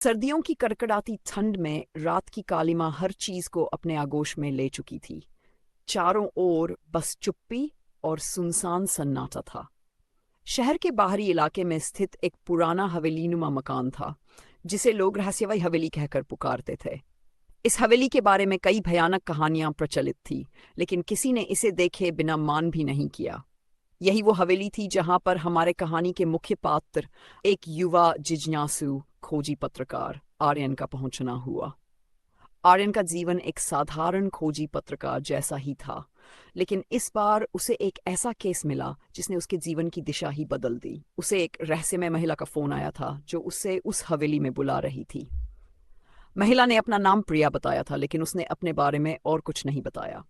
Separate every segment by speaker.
Speaker 1: सर्दियों की कड़कड़ाती ठंड में रात की कालिमा हर चीज को अपने आगोश में ले चुकी थी। चारों ओर बस चुप्पी और सुनसान सन्नाटा था। शहर के बाहरी इलाके में स्थित एक पुराना हवेलीनुमा मकान था, जिसे लोग रहस्यमय हवेली कहकर पुकारते थे। इस हवेली के बारे में कई भयानक कहानियां प्रचलित थी, लेकिन किसी ने इसे देखे बिना मान भी नहीं किया। यही वो हवेली थी जहां पर हमारे कहानी के मुख्य पात्र, एक युवा जिज्ञासु खोजी पत्रकार आर्यन का पहुंचना हुआ। आर्यन का जीवन एक साधारण खोजी पत्रकार जैसा ही था, लेकिन इस बार उसे एक ऐसा केस मिला जिसने उसके जीवन की दिशा ही बदल दी। उसे एक रहस्यमय महिला का फोन आया था जो उसे उस हवेली में बुला रही थी। महिला ने अपना नाम प्रिया बताया था, लेकिन उसने अपने बारे में और कुछ नहीं बताया।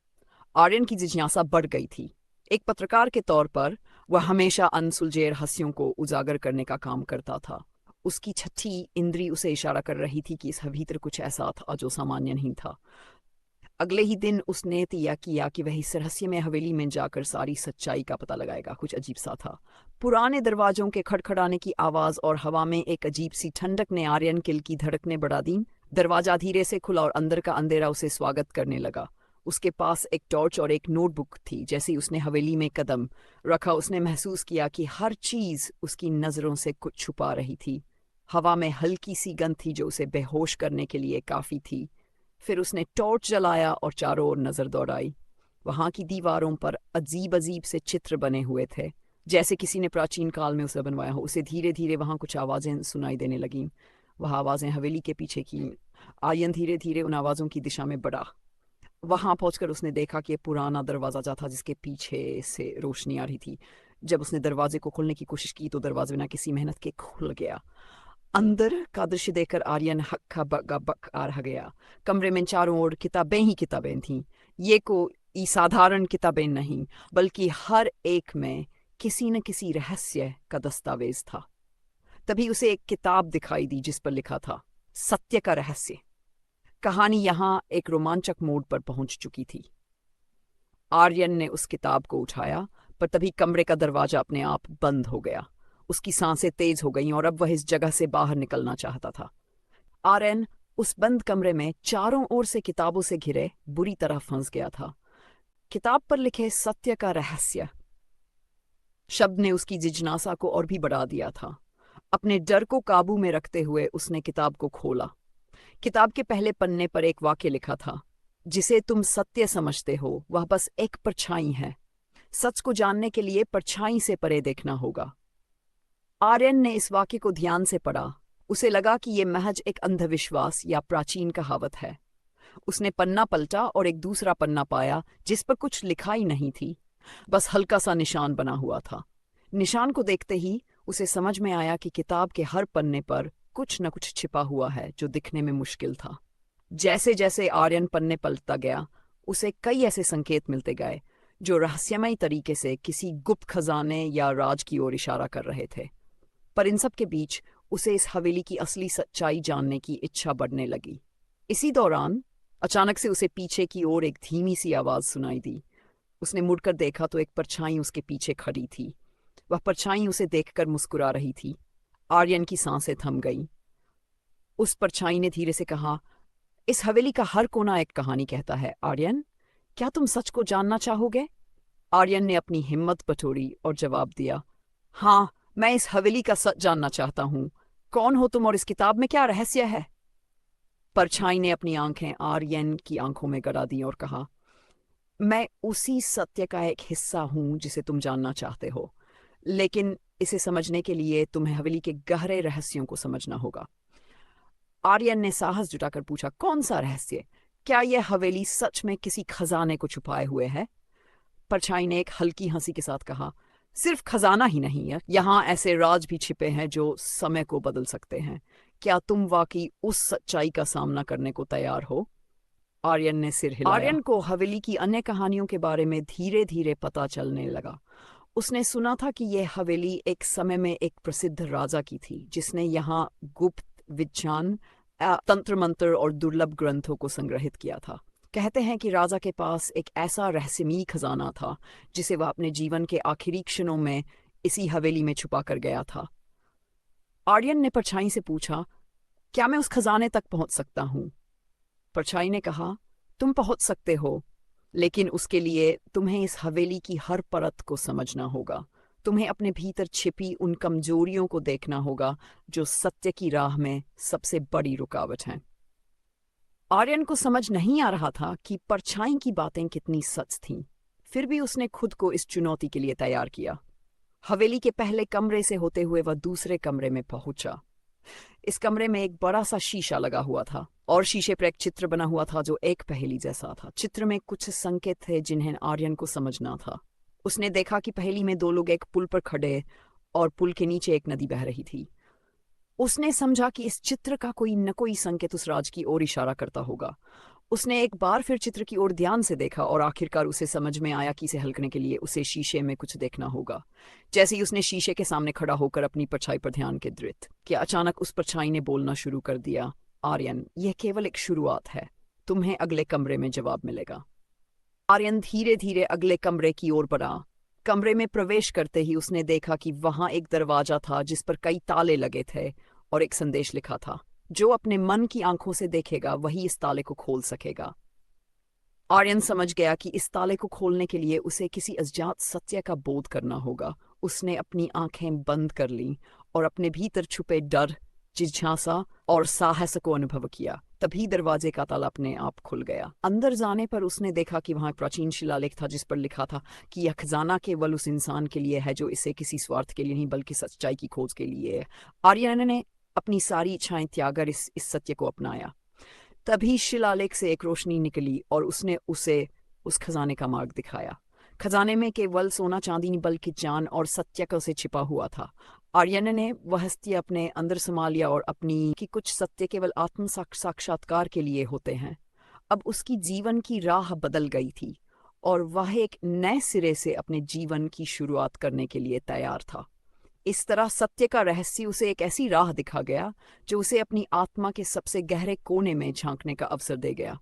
Speaker 1: आर्यन की जिज्ञासा बढ़ गई थी। एक पत्रकार के तौर पर वह हमेशा अनसुलझे रहस्यों को उजागर करने का काम करता था। उसकी छठी इंद्री उसे इशारा कर रही थी कि इस भीतर कुछ ऐसा था जो सामान्य नहीं था। अगले ही दिन उसने तय किया कि वह इस रहस्यमय हवेली में जाकर सारी सच्चाई का पता लगाएगा। कुछ अजीब सा था। पुराने दरवाजों के खड़खड़ाने की आवाज और हवा में एक अजीब सी ठंडक ने आर्यन किल की धड़कने बढ़ा दी। दरवाजा धीरे से खुला और अंदर का अंधेरा उसे स्वागत करने लगा। उसके पास एक टॉर्च और एक नोटबुक थी। जैसे ही उसने हवेली में कदम रखा, उसने महसूस किया कि हर चीज उसकी नजरों से कुछ छुपा रही थी। हवा में हल्की सी गंध थी जो उसे बेहोश करने के लिए काफी थी। फिर उसने टॉर्च जलाया और चारों ओर नजर दौड़ाई। वहां की दीवारों पर अजीब अजीब से चित्र बने हुए थे, जैसे किसी ने प्राचीन काल में उसे बनवाया हो। उसे धीरे धीरे वहां कुछ आवाजें सुनाई देने लगीं। वह आवाजें हवेली के पीछे की। आर्यन धीरे धीरे उन आवाजों की दिशा में बढ़ा। वहां पहुंचकर उसने देखा कि पुराना दरवाजा था जिसके पीछे से रोशनी आ रही थी। जब उसने दरवाजे को खोलने की कोशिश की तो दरवाजा बिना किसी मेहनत के खुल गया। अंदर का दृश्य देखकर आर्यन हक्का बक्का बक आ रह गया। कमरे में चारों ओर किताबें ही किताबें थीं। ये कोई साधारण किताबें नहीं, बल्कि हर एक में किसी न किसी रहस्य का दस्तावेज था। तभी उसे एक किताब दिखाई दी जिस पर लिखा था, सत्य का रहस्य। कहानी यहां एक रोमांचक मोड़ पर पहुंच चुकी थी। आर्यन ने उस किताब को उठाया, पर तभी कमरे का दरवाजा अपने आप बंद हो गया। उसकी सांसें तेज हो गईं और अब वह इस जगह से बाहर निकलना चाहता था। आर्यन उस बंद कमरे में चारों ओर से किताबों से घिरे बुरी तरह फंस गया था। किताब पर लिखे सत्य का रहस्य शब्द ने उसकी जिज्ञासा को और भी बढ़ा दिया था। अपने डर को काबू में रखते हुए उसने किताब को खोला। किताब के पहले पन्ने पर एक वाक्य लिखा था, जिसे तुम सत्य समझते हो वह बस एक परछाई है। सच को जानने के लिए परछाई से परे देखना होगा। आर्यन ने इस वाक्य को ध्यान से पढ़ा। उसे लगा कि यह महज एक अंधविश्वास या प्राचीन कहावत है। उसने पन्ना पलटा और एक दूसरा पन्ना पाया जिस पर कुछ लिखा ही नहीं थी, बस हल्का सा निशान बना हुआ था। निशान को देखते ही उसे समझ में आया कि किताब के हर पन्ने पर कुछ न कुछ छिपा हुआ है जो दिखने में मुश्किल था। जैसे जैसे आर्यन पन्ने पलटता गया, उसे कई ऐसे संकेत मिलते गए जो रहस्यमय तरीके से किसी गुप्त खजाने या राज की ओर इशारा कर रहे थे। पर इन सब के बीच उसे इस हवेली की असली सच्चाई जानने की इच्छा बढ़ने लगी। इसी दौरान अचानक से उसे पीछे की ओर एक धीमी सी आवाज सुनाई दी। उसने मुड़कर देखा तो एक परछाई उसके पीछे खड़ी थी। वह परछाई उसे देखकर मुस्कुरा रही थी। आर्यन की सांसें थम गईं। उस परछाई ने धीरे से कहा, इस हवेली का हर कोना एक कहानी कहता है आर्यन, क्या तुम सच को जानना चाहोगे? आर्यन ने अपनी हिम्मत बटोरी और जवाब दिया, हाँ, मैं इस हवेली का सच जानना चाहता हूँ। कौन हो तुम और इस किताब में क्या रहस्य है? परछाई ने अपनी आंखें आर्यन की आंखों में गड़ा दी और कहा, मैं उसी सत्य का एक हिस्सा हूं जिसे तुम जानना चाहते हो, लेकिन इसे समझने के लिए तुम्हें हवेली के गहरे रहस्यों को समझना होगा। आर्यन ने साहस जुटाकर पूछा, कौन सा रहस्य? क्या यह हवेली सच में किसी खजाने को छुपाए हुए है? परछाई ने एक हल्की हंसी के साथ कहा, सिर्फ खजाना ही नहीं है, यहाँ ऐसे राज भी छिपे हैं जो समय को बदल सकते हैं। क्या तुम वाकई उस सच्चाई का सामना करने को तैयार हो? आर्यन ने सिर हिलाया। आर्यन को हवेली की अन्य कहानियों के बारे में धीरे धीरे पता चलने लगा। उसने सुना था कि यह हवेली एक समय में एक प्रसिद्ध राजा की थी जिसने यहाँ गुप्त विज्ञान, तंत्र मंत्र और दुर्लभ ग्रंथों को संग्रहित किया था। कहते हैं कि राजा के पास एक ऐसा रहस्यमयी खजाना था जिसे वह अपने जीवन के आखिरी क्षणों में इसी हवेली में छुपा कर गया था। आर्यन ने परछाई से पूछा, क्या मैं उस खजाने तक पहुंच सकता हूँ? परछाई ने कहा, तुम पहुंच सकते हो, लेकिन उसके लिए तुम्हें इस हवेली की हर परत को समझना होगा। तुम्हें अपने भीतर छिपी उन कमजोरियों को देखना होगा जो सत्य की राह में सबसे बड़ी रुकावट हैं। आर्यन को समझ नहीं आ रहा था कि परछाई की बातें कितनी सच थीं। फिर भी उसने खुद को इस चुनौती के लिए तैयार किया। हवेली के पहले कमरे से होते हुए वह दूसरे कमरे में पहुंचा। इस कमरे में एक बड़ा सा शीशा लगा हुआ था और शीशे पर एक चित्र बना हुआ था जो एक पहेली जैसा था। चित्र में कुछ संकेत थे जिन्हें आर्यन को समझना था। उसने देखा कि पहेली में दो लोग एक पुल पर खड़े और पुल के नीचे एक नदी बह रही थी। उसने समझा कि इस चित्र का कोई न कोई संकेत उस राज की ओर इशारा करता होगा। उसने एक बार फिर चित्र की ओर ध्यान से देखा और आखिरकार उसे समझ में आया कि इसे हल करने के लिए उसे शीशे में कुछ देखना होगा। जैसे ही उसने शीशे के सामने खड़ा होकर अपनी परछाई पर ध्यान केंद्रित किया, अचानक उस परछाई ने बोलना शुरू कर दिया, आर्यन, यह केवल एक शुरुआत है। तुम्हें अगले कमरे में जवाब मिलेगा। आर्यन धीरे धीरे अगले कमरे की ओर बढ़ा। कमरे में प्रवेश करते ही उसने देखा कि वहां एक दरवाजा था जिस पर कई ताले लगे थे और एक संदेश लिखा था, जो अपने मन की आंखों से देखेगा वही इस ताले को खोल सकेगा। आर्यन समझ गया कि इस ताले को खोलने के लिए उसे किसी अज्ञात सत्य का बोध करना होगा। उसने अपनी आंखें बंद कर लीं और अपने भीतर छुपे डर, जिज्ञासा और साहस को अनुभव किया। तभी दरवाजे का ताला अपने आप खुल गया। अंदर जाने पर उसने देखा कि वहां एक प्राचीन शिलालेख था जिस पर लिखा था कि यह खजाना केवल उस इंसान के लिए है जो इसे किसी स्वार्थ के लिए नहीं बल्कि सच्चाई की खोज के लिए है। आर्यन ने अपनी सारी इच्छाएं त्यागकर इस सत्य को अपनाया। तभी शिलालेख से एक रोशनी निकली और उसने उसे उस खजाने का मार्ग दिखाया। खजाने में केवल सोना चांदी नहीं बल्कि जान और सत्य का से छिपा हुआ था। आर्यन ने वह हस्ती अपने अंदर समा लिया और अपनी कि कुछ सत्य केवल आत्म साक्षात्कार के लिए होते हैं। अब उसकी जीवन की राह बदल गई थी और वह एक नए सिरे से अपने जीवन की शुरुआत करने के लिए तैयार था। इस तरह सत्य का रहस्य उसे एक ऐसी राह दिखा गया जो उसे अपनी आत्मा के सबसे गहरे कोने में झांकने का अवसर दे गया।